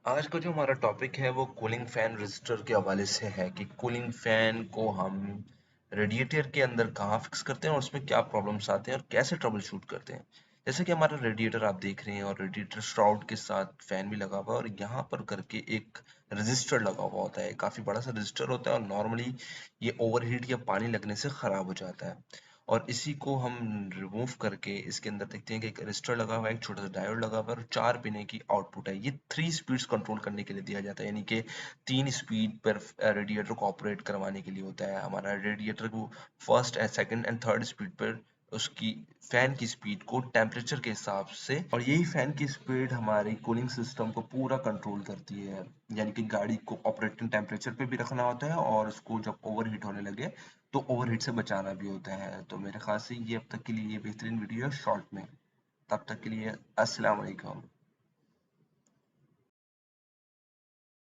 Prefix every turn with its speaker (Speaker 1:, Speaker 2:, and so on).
Speaker 1: आज का जो हमारा टॉपिक है वो कूलिंग फैन रजिस्टर के हवाले से है कि कूलिंग फैन को हम रेडिएटर के अंदर कहाँ फिक्स करते हैं और उसमें क्या प्रॉब्लम्स आते हैं और कैसे ट्रबल शूट करते हैं। जैसे कि हमारा रेडिएटर आप देख रहे हैं और रेडिएटर श्राउड के साथ फैन भी लगा हुआ है और यहाँ पर करके एक रजिस्टर लगा हुआ होता है, काफ़ी बड़ा सा रजिस्टर होता है और नॉर्मली ये ओवरहीट या पानी लगने से ख़राब हो जाता है। और इसी को हम रिमूव करके इसके अंदर देखते हैं कि एक रजिस्टर लगा हुआ है, एक छोटा सा डायोड लगा हुआ है और 4 पिन की आउटपुट है। ये 3 स्पीड्स कंट्रोल करने के लिए दिया जाता है, यानी कि 3 स्पीड पर रेडिएटर को ऑपरेट करवाने के लिए होता है। हमारा रेडिएटर को first and second and third speed पर उसकी फैन की स्पीड को टेम्परेचर के हिसाब से, और यही फैन की स्पीड हमारी कूलिंग सिस्टम को पूरा कंट्रोल करती है। यानी कि गाड़ी को ऑपरेटिंग टेम्परेचर पे भी रखना होता है और उसको जब ओवरहीट होने लगे तो ओवरहीट से बचाना भी होता है। तो मेरे ख्याल से ये अब तक के लिए ये बेहतरीन वीडियो है शॉर्ट में। तब तक के लिए अस्सलाम वालेकुम।